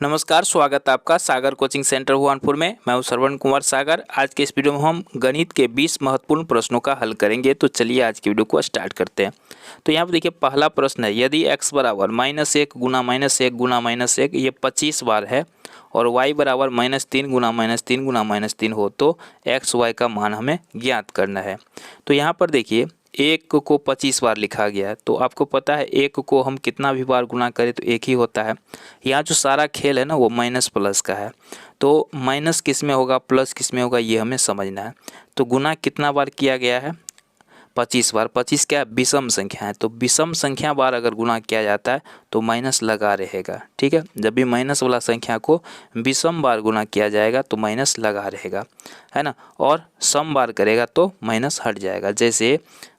नमस्कार, स्वागत है आपका सागर कोचिंग सेंटर भुवनपुर में। मैं हूं श्रवण कुमार सागर। आज के इस वीडियो में हम गणित के 20 महत्वपूर्ण प्रश्नों का हल करेंगे। तो चलिए आज की वीडियो को स्टार्ट करते हैं। तो यहाँ पर देखिए पहला प्रश्न है, यदि x बराबर -1 गुना -1 गुना -1 ये 25 बार है और y बराबर -3 गुना -3 गुना -3 हो तो x y का मान हमें ज्ञात करना है। तो यहाँ पर देखिए 1 को 25 बार लिखा गया है, तो आपको पता है 1 को हम कितना भी बार गुना करें तो 1 ही होता है। यहाँ जो सारा खेल है ना वो माइनस प्लस का है, तो माइनस किस में होगा प्लस किस में होगा ये हमें समझना है। तो गुना कितना बार किया गया है? 25 बार। 25 क्या है? विषम संख्या है, तो विषम संख्या बार अगर गुना किया जाता है तो माइनस लगा रहेगा। ठीक है, जब भी माइनस वाला संख्या को विषम बार गुना किया जाएगा तो माइनस लगा रहेगा, है ना। और सम बार करेगा तो माइनस हट जाएगा। जैसे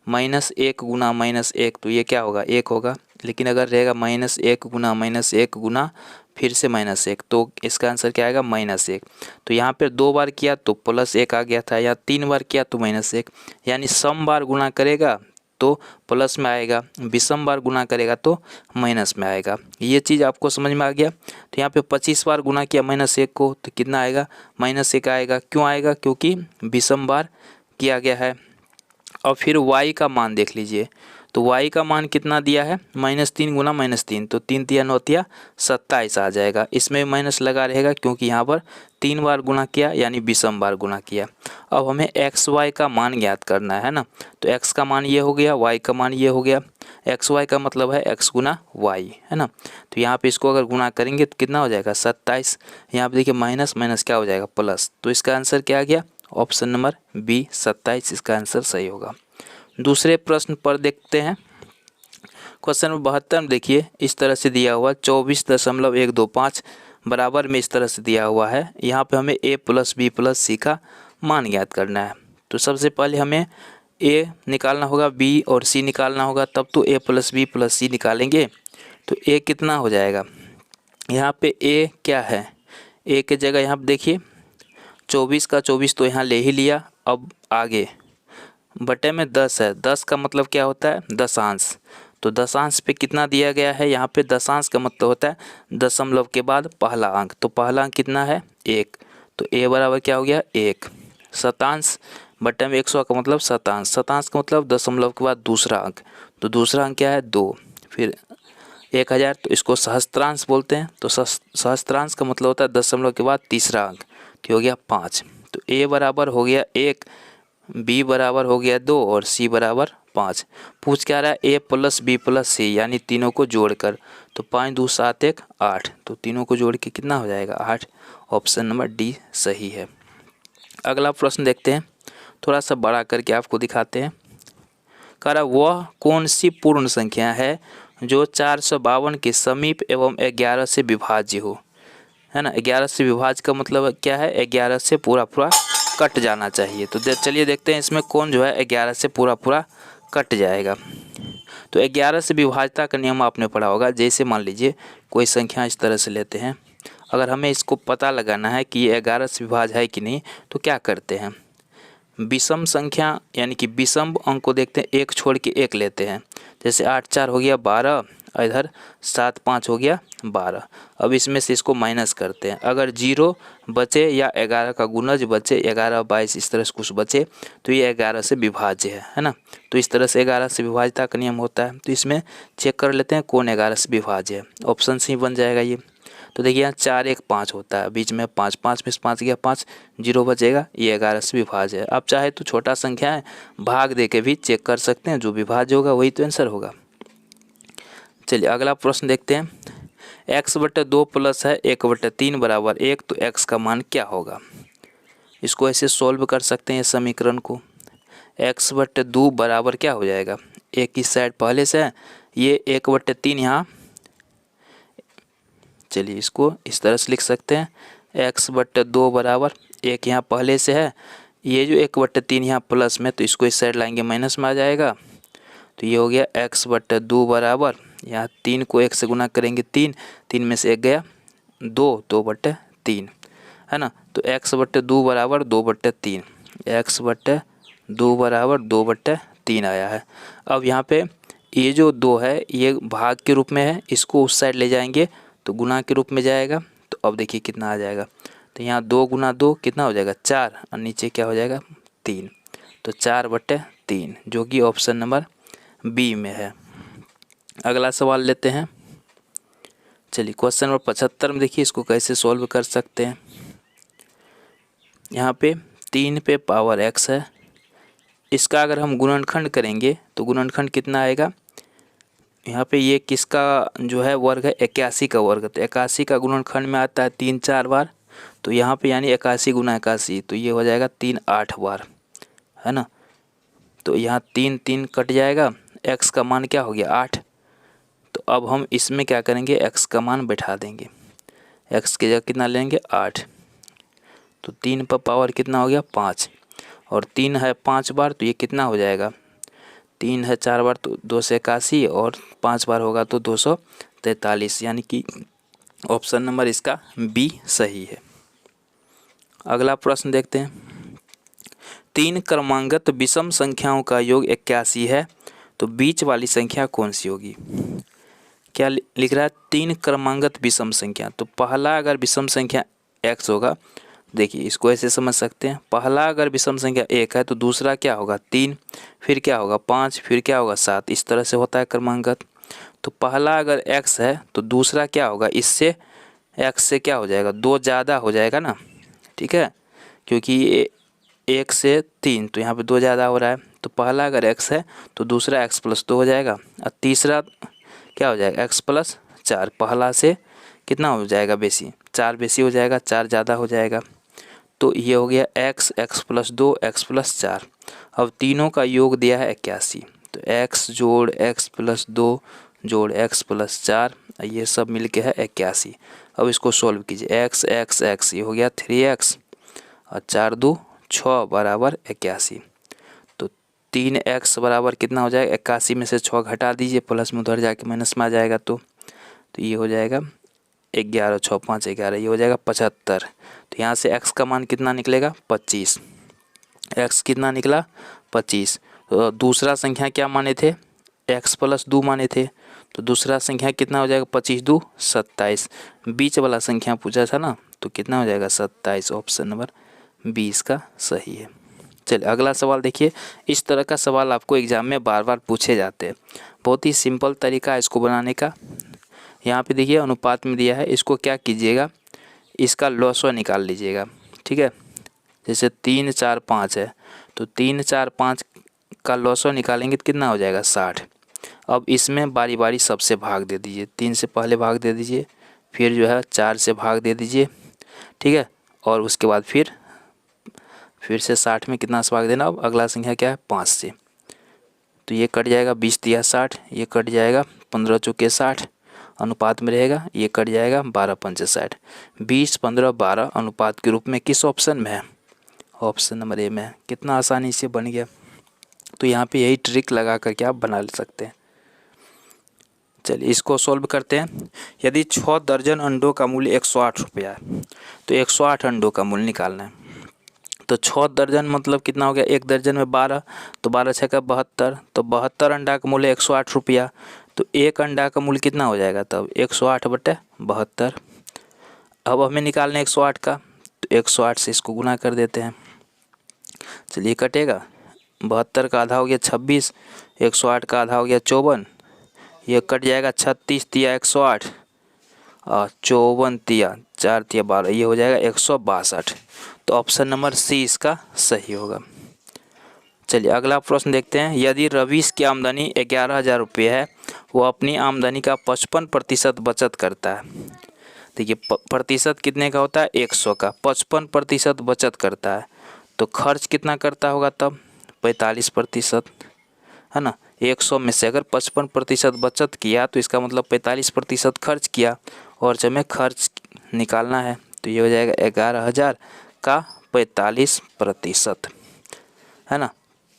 -1 गुना -1 तो ये क्या होगा? 1 होगा। लेकिन अगर रहेगा -1 गुना -1 गुना फिर से -1 तो इसका आंसर क्या आएगा? -1। तो यहाँ पर 2 बार किया तो +1 आ गया था, या 3 बार किया तो -1। यानी सम बार गुना करेगा तो प्लस में आएगा, विषम बार गुना करेगा तो माइनस में आएगा। ये चीज़ आपको समझ में आ गया। तो यहाँ पे 25 बार गुना किया -1 को तो कितना आएगा? -1 आएगा। क्यों आएगा? क्योंकि विषम बार किया गया है। और फिर y का मान देख लीजिए, तो y का मान कितना दिया है? -3 गुना -3 तो 3 तिया 9 तिया 27 आ जाएगा। इसमें माइनस लगा रहेगा क्योंकि यहाँ पर 3 बार गुना किया यानी विषम बार गुना किया। अब हमें x y का मान ज्ञात करना है ना। तो x का मान ये हो गया, y का मान ये हो गया। x y का मतलब है x गुना y, है ना। तो यहाँ पे इसको अगर गुना करेंगे तो कितना हो जाएगा? 27। यहाँ पे देखिए माइनस माइनस क्या हो जाएगा? प्लस। तो इसका आंसर क्या आ गया? ऑप्शन नंबर बी 27 इसका आंसर सही होगा। दूसरे प्रश्न पर देखते हैं। क्वेश्चन नंबर 72 में देखिए इस तरह से दिया हुआ 24.125 बराबर में इस तरह से दिया हुआ है। यहाँ पे हमें a + b + c का मान ज्ञात करना है। तो सबसे पहले हमें a निकालना होगा, b और c निकालना होगा, तब तो a + b + c निकालेंगे। तो a कितना हो जाएगा? यहाँ पे a क्या है? a के जगह यहाँ पे देखिए 24 का 24 तो यहाँ ले ही लिया। अब आगे बटे में 10 है, 10 का मतलब क्या होता है? दशांश। तो दशांश पे कितना दिया गया है? यहाँ पे दशांश का मतलब होता है दशमलव के बाद पहला अंक। तो पहला अंक कितना है? 1। तो a बराबर क्या हो गया? 1। शतांश बटे में 100 का मतलब शतांश। शतांश का मतलब दशमलव के बाद दूसरा अंक। तो दूसरा अंक क्या है? 2। फिर 1000 तो इसको सहस्त्रांश बोलते हैं। तो सहस्त्रांश का मतलब होता है दशमलव के बाद तीसरा अंक, तो हो गया 5। तो a बराबर हो गया 1, b बराबर हो गया 2 और c बराबर 5। पूछ क्या रहा है? a + b + c यानी तीनों को जोड़कर। तो 5 2 7 1 8, तो तीनों को जोड़ के कितना हो जाएगा? 8। ऑप्शन नंबर डी सही है। अगला प्रश्न देखते हैं, थोड़ा सा बड़ा करके आपको दिखाते हैं। कह रहा वह कौन सी पूर्ण संख्या है जो 452 के समीप एवं 11 से विभाज्य हो, है ना। 11 से विभाज्य का मतलब क्या है? 11 से पूरा पूरा कट जाना चाहिए। तो चलिए देखते हैं इसमें कौन जो है 11 से पूरा पूरा कट जाएगा। तो 11 से विभाज्यता का नियम आपने पढ़ा होगा। जैसे मान लीजिए कोई संख्या इस तरह से लेते हैं, अगर हमें इसको पता लगाना है कि ये 11 से विभाज्य है कि नहीं, तो क्या करते हैं? विषम संख्या यानी कि विषम अंक को देखते हैं, एक छोड़ के एक लेते हैं। जैसे 8 4 हो गया 12, इधर 7 5 हो गया 12। अब इसमें से इसको माइनस करते हैं। अगर 0 बचे या 11 का गुणज बचे, 11 22 इस तरह से कुछ बचे तो ये 11 से विभाज्य है ना। तो इस तरह से 11 से विभाज्यता का नियम होता है। तो इसमें चेक कर लेते हैं कौन 11 से विभाज्य है। ऑप्शन सी बन जाएगा ये। तो देखिए यहाँ 4 1 5 होता है, बीच में 5 5 में 5 गया 5, 0 बचेगा, ये 11 से विभाज्य है। आप चाहे तो छोटा संख्या है भाग दे के भी चेक कर सकते हैं, जो विभाज्य होगा वही तो आंसर होगा। चलिए अगला प्रश्न देखते हैं। x/2 प्लस है 1/3 बराबर 1, तो x का मान क्या होगा? इसको ऐसे सोल्व कर सकते हैं समीकरण को। x/2 बराबर क्या हो जाएगा? एक की साइड पहले से है, ये 1/3 यहाँ, चलिए इसको इस तरह से लिख सकते हैं। x/2 बराबर 1 यहाँ पहले से है, ये जो 1/3 यहाँ प्लस में, तो इसको इस साइड लाएंगे माइनस में आ जाएगा। तो ये हो गया x/2 बराबर, यहाँ 3 को 1 से गुना करेंगे 3, 3 में से 1 गया 2, 2/3, है ना। तो x/2 बराबर 2/3, x/2 बराबर 2/3 आया है। अब यहाँ पे ये जो 2 है ये भाग के रूप में है, इसको उस साइड ले जाएंगे तो गुना के रूप में जाएगा। तो अब देखिए कितना आ जाएगा। तो यहाँ 2 गुना 2 कितना हो जाएगा 4 और नीचे क्या हो जाएगा 3। तो 4/3 जो कि ऑप्शन नंबर बी में है। अगला सवाल लेते हैं। चलिए क्वेश्चन नंबर 75 में देखिए इसको कैसे सॉल्व कर सकते हैं। यहाँ पे 3 पे पावर x है, इसका अगर हम गुणनखंड करेंगे तो गुणनखंड कितना आएगा। यहाँ पे ये किसका जो है वर्ग है 81 का वर्ग। तो 81 का गुणनखंड में आता है 3 4 बार। तो यहाँ पे यानी 81 गुना 81 तो ये हो जाएगा 3 8 बार, है ना। तो यहाँ 3 3 कट जाएगा, x का मान क्या हो गया 8। तो अब हम इसमें क्या करेंगे x का मान बैठा देंगे, x की जगह कितना लेंगे 8। तो 3 पर पावर कितना हो गया 5 और 3 है 5 बार तो ये कितना हो जाएगा 3 है 4 बार तो 281 और 5 बार होगा तो 243, यानी कि ऑप्शन नंबर इसका बी सही है। अगला प्रश्न देखते हैं। 3 क्रमांगत विषम संख्याओं का योग 81 है तो बीच वाली संख्या कौन सी होगी। क्या लिख रहा है 3 क्रमांगत विषम संख्या। तो पहला अगर विषम संख्या x होगा, देखिए इसको ऐसे समझ सकते हैं, पहला अगर विषम संख्या 1 है तो दूसरा क्या होगा 3, फिर क्या होगा 5, फिर क्या होगा 7, इस तरह से होता है क्रमांगत। तो पहला अगर x है तो दूसरा क्या होगा, इससे x से क्या हो जाएगा 2 ज़्यादा हो जाएगा ना, ठीक है, क्योंकि 1 से 3 तो यहाँ पे 2 ज़्यादा हो रहा है। तो पहला अगर x है तो दूसरा x + 2 हो जाएगा और तीसरा क्या हो जाएगा x + 4। पहला से कितना हो जाएगा बेसी, 4 बेसी हो जाएगा, 4 ज़्यादा हो जाएगा। तो ये हो गया x + 2 x + 4। अब तीनों का योग दिया है 81, तो x जोड़ x + 2 जोड़ x + 4 ये सब मिल के है 81। अब इसको सोल्व कीजिए, x x x ये हो गया 3x और 4 2 6 बराबर 81। तो 3x बराबर कितना हो जाएगा 81 में से 6 घटा दीजिए, प्लस में उधर जाके माइनस में आ जाएगा। तो ये हो जाएगा 11 6 5 11, ये हो जाएगा 75। तो यहाँ से x का मान कितना निकलेगा 25, x कितना निकला 25। तो दूसरा संख्या क्या माने थे x + 2 माने थे, तो दूसरा संख्या कितना हो जाएगा 25 2 27। बीच वाला संख्या पूछा था ना, तो कितना हो जाएगा 27, ऑप्शन नंबर 20 का सही है। चलिए अगला सवाल देखिए। इस तरह का सवाल आपको एग्जाम में बार बार पूछे जाते हैं, बहुत ही सिंपल तरीका है इसको बनाने का। यहाँ पे देखिए अनुपात में दिया है, इसको क्या कीजिएगा इसका लॉसवा निकाल लीजिएगा, ठीक है। जैसे 3 4 5 है तो 3 4 5 का लॉसवा निकालेंगे तो कितना हो जाएगा 60। अब इसमें बारी बारी सबसे भाग दे दीजिए, 3 से पहले भाग दे दीजिए, फिर जो है 4 से भाग दे दीजिए, ठीक है, और उसके बाद फिर से 60 में कितना से भाग देना। अब अगला संख्या क्या है 5 से, तो ये कट जाएगा 20 दिया 60, ये कट जाएगा 15 चौके 60 अनुपात में रहेगा, ये कट जाएगा 12 पंचे 60। 20 15 12 अनुपात के रूप में किस ऑप्शन में है, ऑप्शन नंबर ए में है। कितना आसानी से बन गया। तो यहाँ पे यही ट्रिक लगा करके आप बना सकते हैं। चलिए इसको सॉल्व करते हैं। यदि 6 दर्जन अंडों का मूल्य 108 रुपया है तो 108 अंडों का मूल्य निकालना है। तो 6 दर्जन मतलब कितना हो गया, 1 दर्जन में 12, तो 12 6 का 72, तो 72 अंडा का मूल्य 108 रुपया। तो एक अंडा का मूल्य कितना हो जाएगा तब 108/72। अब हमें निकालना है 108 का, तो 108 से इसको गुना कर देते हैं। चलिए कटेगा, 72 का आधा हो गया 26, 108 का आधा हो गया 54, ये कट जाएगा 36 तिया 108 और 54 तिया 4 तिया 12, ये हो जाएगा 162। तो ऑप्शन नंबर सी इसका सही होगा। चलिए अगला प्रश्न देखते हैं। यदि रवीश की आमदनी 11,000 रुपये है, वो अपनी आमदनी का 55% बचत करता है। देखिए प्रतिशत कितने का होता है 100 का, 55% बचत करता है, तो खर्च कितना करता होगा तब 45%, है ना। 100 में से अगर 55% बचत किया तो इसका मतलब 45% खर्च किया, और जब हमें खर्च निकालना है तो ये हो जाएगा 11,000 का 45%, है ना।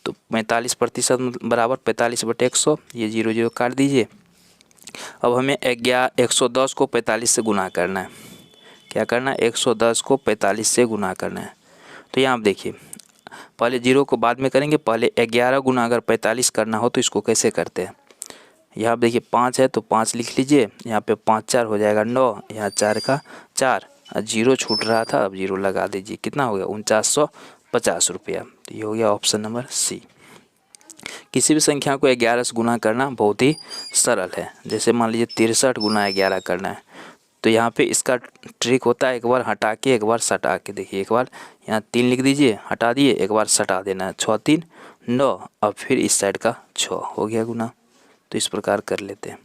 तो 45% बराबर 45/100, ये 0 0 काट दीजिए। अब हमें 110 को 45 से गुना करना है। क्या करना है 110 को 45 से गुना करना है। तो यहाँ आप देखिए पहले 0 को बाद में करेंगे, पहले 11 गुना अगर 45 करना हो तो इसको कैसे करते हैं। यहाँ आप देखिए 5 है तो 5 लिख लीजिए, यहाँ पे 5 4 हो जाएगा 9, यहाँ 4 का 4 जीरो छूट रहा था, अब जीरो लगा दीजिए। कितना हो गया? 4950 रुपया। तो ये हो गया ऑप्शन नंबर सी। किसी भी संख्या को 11 से गुना करना बहुत ही सरल है। जैसे मान लीजिए 63 गुना 11 करना है, तो यहाँ पे इसका ट्रिक होता है एक बार हटा के एक बार सटा के। देखिए एक बार यहाँ 3 लिख दीजिए, हटा दिए, एक बार सटा देना है। 6 3 9, अब फिर इस साइड का 6 हो गया गुना। तो इस प्रकार कर लेते हैं।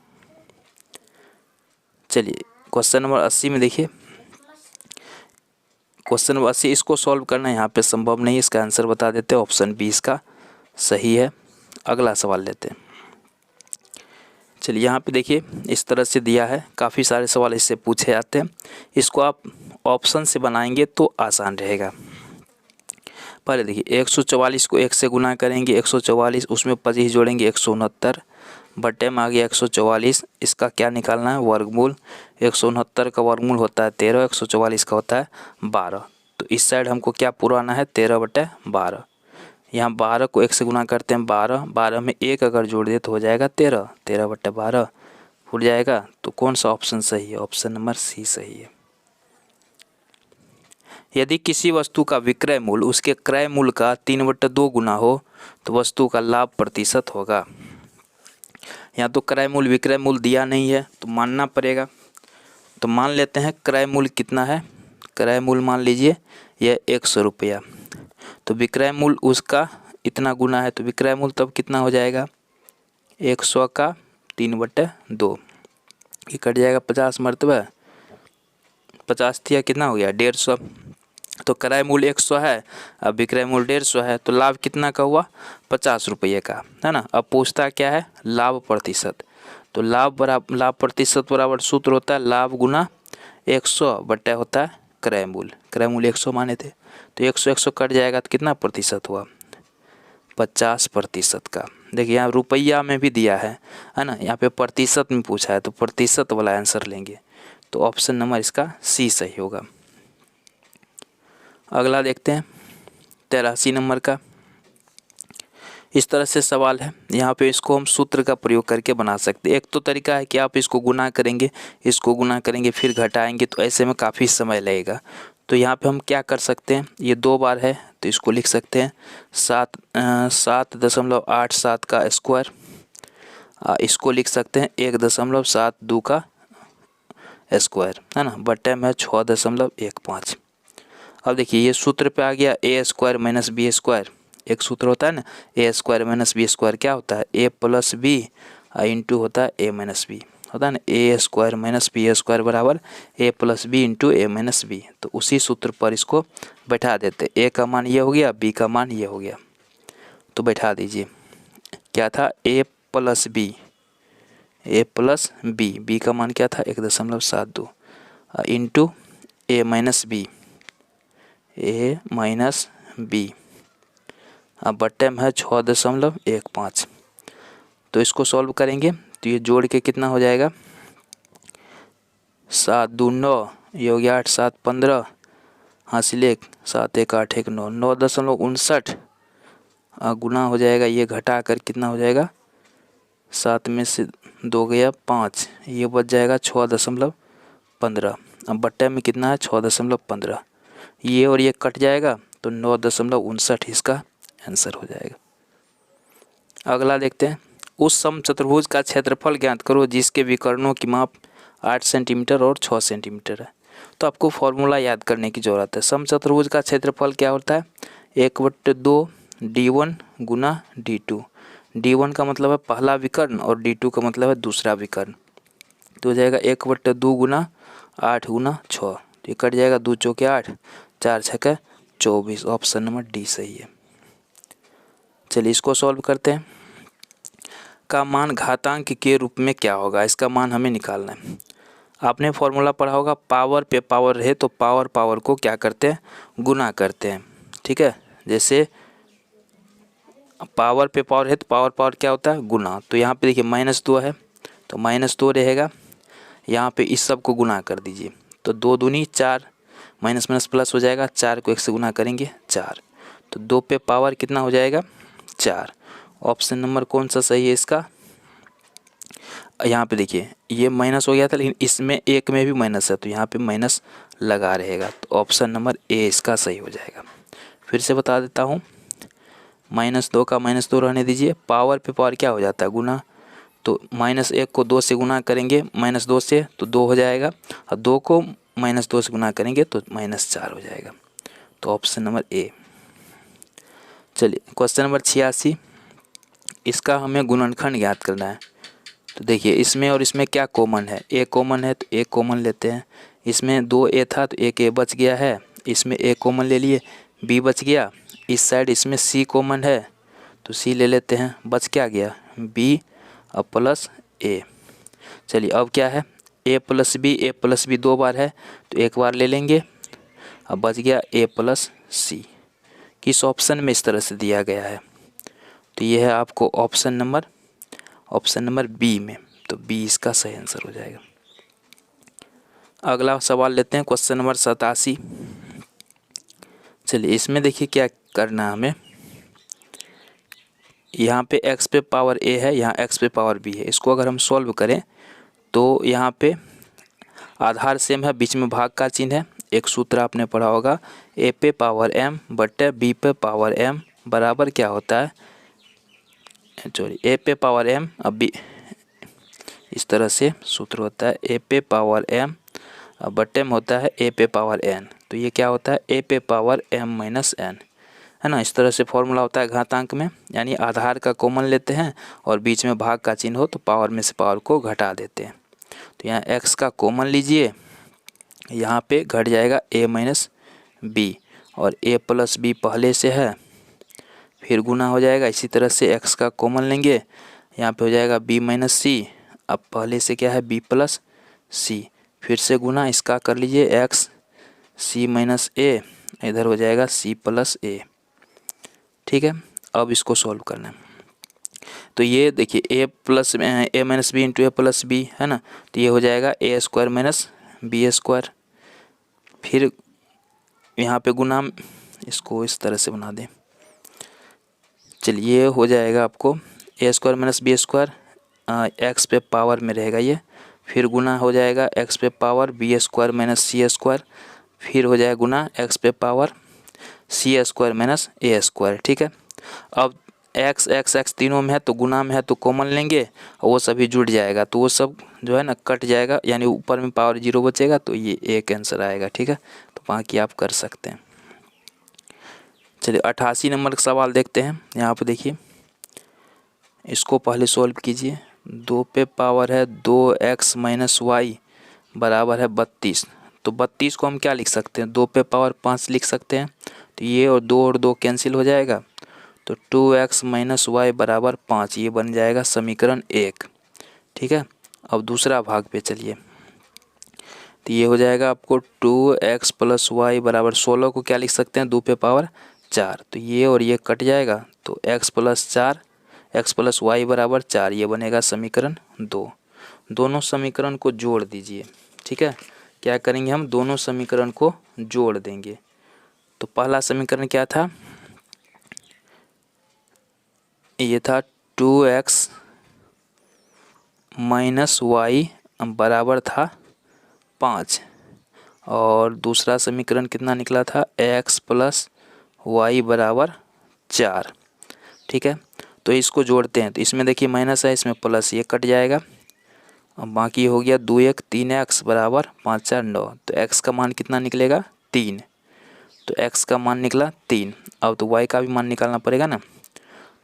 चलिए क्वेश्चन नंबर 80 में देखिए, क्वेश्चन नंबर 80 इसको सॉल्व करना यहाँ पे संभव नहीं, इसका आंसर बता देते हैं। ऑप्शन बी इसका सही है। अगला सवाल लेते हैं। चलिए यहाँ पे देखिए इस तरह से दिया है, काफ़ी सारे सवाल इससे पूछे जाते हैं। इसको आप ऑप्शन से बनाएंगे तो आसान रहेगा। पहले देखिए 144 को 1 से गुना करेंगे, 144 उसमें 25 जोड़ेंगे 169 बटे में आ गया 144। इसका क्या निकालना है? वर्गमूल। 169 का वर्गमूल होता है 13, 144 का होता है 12। तो इस साइड हमको क्या पुराना है? 13/12। यहाँ 12 को 1 से गुना करते हैं 12, 12 में 1 अगर जोड़ दे तो हो जाएगा 13, 13/12 फुट जाएगा। तो कौन सा ऑप्शन सही है? ऑप्शन नंबर सी सही है। यदि किसी वस्तु का विक्रय मूल्य उसके क्रय मूल्य का 3/2 गुना हो तो वस्तु का लाभ प्रतिशत होगा। यहाँ तो क्रय मूल्य विक्रय मूल्य दिया नहीं है तो मानना पड़ेगा। तो मान लेते हैं क्रय मूल्य कितना है? क्रय मूल्य मान लीजिए यह 100 रुपया, तो विक्रय मूल्य उसका इतना गुना है, तो विक्रय मूल्य तब कितना हो जाएगा? 100 का 3/2, ये कट जाएगा 50 मरतबा 50 थिया कितना हो गया? 150। तो क्रय मूल्य 100 है, अब विक्रय मूल्य 150 है, तो लाभ कितना का हुआ? 50 रुपये का, है ना। अब पूछता क्या है? लाभ प्रतिशत। तो लाभ प्रतिशत बराबर सूत्र होता है लाभ गुना 100 बटा होता है क्रय मूल्य। क्रय मूल्य 100 माने थे, तो 100 कट जाएगा तो कितना प्रतिशत हुआ? 50% का। देखिए यहाँ रुपया में भी दिया है ना, यहाँ पे प्रतिशत में पूछा है तो प्रतिशत वाला आंसर लेंगे। तो ऑप्शन नंबर इसका सी सही होगा। अगला देखते हैं 83 नंबर का। इस तरह से सवाल है, यहाँ पे इसको हम सूत्र का प्रयोग करके बना सकते हैं। एक तो तरीका है कि आप इसको गुना करेंगे, इसको गुना करेंगे फिर घटाएंगे, तो ऐसे में काफ़ी समय लगेगा। तो यहाँ पे हम क्या कर सकते हैं? ये 2 बार है तो इसको लिख सकते हैं 7.87 का स्क्वायर। इसको लिख सकते हैं 1.72 का स्क्वायर, है ना, बटे में 6.15। अब देखिए ये सूत्र पे आ गया ए स्क्वायर माइनस बी स्क्वायर। एक सूत्र होता है ना, ए स्क्वायर माइनस बी स्क्वायर क्या होता है? ए प्लस बी इंटू होता है ए माइनस बी, होता है ना। ए स्क्वायर माइनस बी स्क्वायर बराबर ए प्लस बी इंटू ए माइनस बी। तो उसी सूत्र पर इसको बैठा देते। ए का मान ये हो गया, बी का मान ये हो गया, तो बैठा दीजिए। क्या था? ए प्लस बी, ए प्लस बी, बी का मान क्या था? 1.72 इंटू ए माइनस बी, ए माइनस बी, अब बट्टे में है 6.15। तो इसको सॉल्व करेंगे तो ये जोड़ के कितना हो जाएगा? 7 2 9, ये हो गया 8 7 15, हासिल 1 7 1 8 1 9, 9.59 गुना हो जाएगा। ये घटा कर कितना हो जाएगा? 7 में से 2 गया 5, ये बच जाएगा 6.15। अब बट्टे में कितना है? 6.15, ये और ये कट जाएगा तो 9.59 इसका आंसर हो जाएगा। अगला देखते हैं, उस समचतुर्भुज का क्षेत्रफल ज्ञात करो जिसके विकर्णों की माप 8 सेंटीमीटर और 6 सेंटीमीटर है। तो आपको फॉर्मूला याद करने की ज़रूरत है। समचतुर्भुज का क्षेत्रफल क्या होता है? 1/2 D1 गुना D2। D1 का मतलब है पहला विकर्ण और D2 का मतलब है दूसरा विकर्ण। तो हो जाएगा 1/2 गुना 8 गुना 6, ये कट जाएगा 2 चौके 8, 4 छक्के 24। ऑप्शन नंबर डी सही है। चलिए इसको सॉल्व करते हैं। का मान घातांक के रूप में क्या होगा? इसका मान हमें निकालना है। आपने फॉर्मूला पढ़ा होगा, पावर पे पावर रहे तो पावर को क्या करते हैं? गुना करते हैं, ठीक है। जैसे पावर पे पावर है तो पावर क्या होता है? गुना। तो यहाँ पे देखिए -2 है तो -2 रहेगा, यहाँ पे इस सब को गुना कर दीजिए तो 2 दूनी 4, माइनस माइनस प्लस हो जाएगा, 4 को 1 से गुना करेंगे 4, तो 2 पे पावर कितना हो जाएगा? 4। ऑप्शन नंबर कौन सा सही है इसका? यहाँ पे देखिए ये माइनस हो गया था, लेकिन इसमें एक में भी माइनस है तो यहाँ पे माइनस लगा रहेगा। तो ऑप्शन नंबर ए इसका सही हो जाएगा। फिर से बता देता हूँ, -2 का -2 रहने दीजिए, पावर पे पावर क्या हो जाता है, गुना। तो -1 को 2 से गुना करेंगे -2 से तो 2 हो जाएगा, और 2 को -2 से गुना करेंगे तो -4 हो जाएगा। तो ऑप्शन नंबर ए। चलिए क्वेश्चन नंबर 86, इसका हमें गुणनखंड ज्ञात करना है। तो देखिए इसमें और इसमें क्या कॉमन है, ए कॉमन है तो ए कॉमन लेते हैं। इसमें 2 ए था तो एक ए बच गया है, इसमें ए कॉमन ले लिए, बी बच गया। इस साइड इसमें सी कॉमन है तो सी ले लेते हैं, बच क्या गया, बी और प्लस ए। चलिए अब क्या है, ए प्लस बी 2 बार है तो एक बार ले लेंगे, अब बच गया ए प्लस सी। किस ऑप्शन में इस तरह से दिया गया है, तो ये है आपको ऑप्शन नंबर बी में। तो बी इसका सही आंसर हो जाएगा। अगला सवाल लेते हैं क्वेश्चन नंबर 87। चलिए इसमें देखिए क्या करना है हमें, यहाँ पे x पे पावर a है, यहाँ x पे पावर b है। इसको अगर हम सॉल्व करें तो यहाँ पे आधार सेम है, बीच में भाग का चिन्ह है। एक सूत्र आपने पढ़ा होगा, a पे पावर m बटे b पे पावर m बराबर क्या होता है, सॉरी a पे पावर m अब b, इस तरह से सूत्र होता है a पे पावर m बटे में होता है a पे पावर n। तो ये क्या होता है, a पे पावर m माइनस n, है ना। इस तरह से फॉर्मूला होता है घातांक में, यानी आधार का कॉमन लेते हैं और बीच में भाग का चिन्ह हो तो पावर में से पावर को घटा देते हैं। तो यहाँ x का कॉमन लीजिए, यहाँ पे घट जाएगा a माइनस बी, और a प्लस बी पहले से है, फिर गुना हो जाएगा। इसी तरह से x का कॉमन लेंगे, यहाँ पे हो जाएगा b माइनस सी, अब पहले से क्या है b प्लस सी, फिर से गुना, इसका कर लीजिए x c माइनस ए, इधर हो जाएगा c प्लस ए। ठीक है, अब इसको सॉल्व करना है। तो ये देखिए a plus A minus B into A plus B है ना, तो ये हो जाएगा A square minus B square. फिर यहाँ पे गुना, इसको इस तरह से बना दें। चलिए हो जाएगा आपको A square minus B square, x पे पावर में रहेगा ये, फिर गुना हो जाएगा एक्स पे power B square minus C square, फिर हो जाएगा गुना एक्स पे power C square minus A square. ठीक है, अब एक्स एक्स एक्स तीनों में है तो गुना में है तो कॉमन लेंगे और वो सभी जुड़ जाएगा, तो वो सब जो है ना कट जाएगा, यानी ऊपर में पावर 0 बचेगा, तो ये एक आंसर आएगा। ठीक है, तो बाकी आप कर सकते हैं। चलिए 88 नंबर का सवाल देखते हैं। यहाँ पर देखिए, इसको पहले सॉल्व कीजिए। 2 पे पावर है 2x माइनस वाई बराबर है 32। तो 32 को हम क्या लिख सकते हैं, 2 पे पावर 5 लिख सकते हैं। तो ये और 2 कैंसिल हो जाएगा, तो 2x माइनस वाई बराबर 5, ये बन जाएगा समीकरण 1। ठीक है, अब दूसरा भाग पे चलिए। तो ये हो जाएगा आपको 2x प्लस वाई बराबर 16 को क्या लिख सकते हैं, 2 पे पावर 4। तो ये और ये कट जाएगा, तो x plus 4 x plus Y बराबर 4, ये बनेगा समीकरण 2। दोनों समीकरण को जोड़ दीजिए। ठीक है, क्या करेंगे हम, दोनों समीकरण को जोड़ देंगे। तो पहला समीकरण क्या था, ये था 2x माइनस वाई बराबर था 5, और दूसरा समीकरण कितना निकला था, x प्लस वाई बराबर 4। ठीक है, तो इसको जोड़ते हैं। तो इसमें देखिए माइनस है, इसमें प्लस, ये कट जाएगा, अब बाकी हो गया 2 1 3x बराबर 5 4 9। तो x का मान कितना निकलेगा, 3। तो x का मान निकला 3। अब तो y का भी मान निकालना पड़ेगा ना।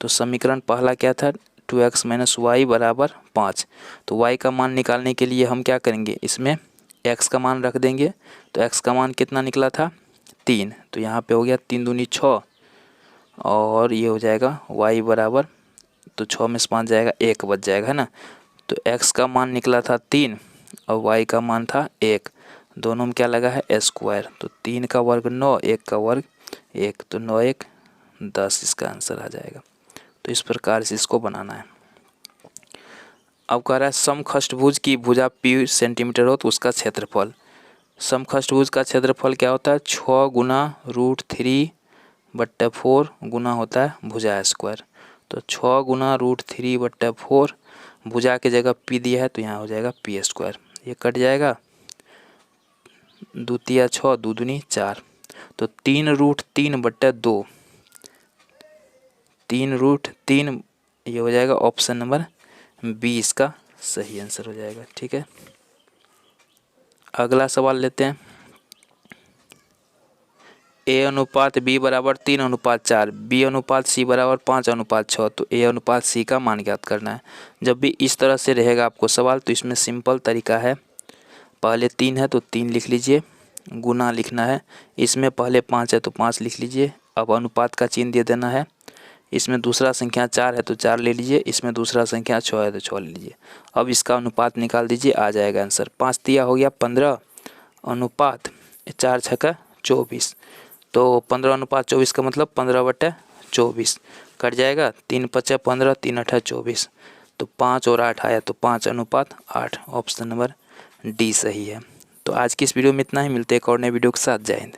तो समीकरण पहला क्या था, 2x माइनस वाई बराबर 5। तो y का मान निकालने के लिए हम क्या करेंगे, इसमें x का मान रख देंगे। तो x का मान कितना निकला था, 3। तो यहाँ पे हो गया 3 दूनी 6, और ये हो जाएगा y बराबर, तो 6 में से 5 जाएगा, 1 बच जाएगा, है ना। तो x का मान निकला था 3 और y का मान था 1, दोनों में क्या लगा है स्क्वायर। तो 3 का वर्ग 9, 1 का वर्ग 1, तो 9 1 10 इसका आंसर आ जाएगा। तो इस प्रकार से इसको बनाना है। अब कह रहा है समखष्टभुज की भुजा p सेंटीमीटर हो तो उसका क्षेत्रफल। समखष्टभुज का क्षेत्रफल क्या होता है, 6 गुना √3 बट्टा 4 गुना होता है भुजा स्क्वायर। तो 6 गुना √3 बट्टा 4, भुजा की जगह p दिया है तो यहाँ हो जाएगा p स्क्वायर, ये कट जाएगा। 2 6 2 दूनी 4, तो 3√3/2, 3√3, ये हो जाएगा ऑप्शन नंबर बी इसका सही आंसर हो जाएगा। ठीक है, अगला सवाल लेते हैं। A/B बराबर 3/4, B/C बराबर 5/6, तो A/C का मान ज्ञात करना है। जब भी इस तरह से रहेगा आपको सवाल तो इसमें सिंपल तरीका है, पहले 3 है तो 3 लिख लीजिए, गुना लिखना है, इसमें पहले 5 है तो 5 लिख लीजिए, अब अनुपात का चिन्ह दे देना है, इसमें दूसरा संख्या 4 है तो 4 ले लीजिए, इसमें दूसरा संख्या 6 है तो 6 ले लीजिए। अब इसका अनुपात निकाल दीजिए, आ जाएगा आंसर। 5 तिया हो गया 15 अनुपात 4 6 24, तो 15/24 का मतलब 15/24 कट जाएगा, 3 5 15 3 8 24, तो 5 और 8 आया तो 5/8, ऑप्शन नंबर डी सही है। तो आज की इस वीडियो में इतना ही, मिलते हैं एक और नए वीडियो के साथ। जय हिंद।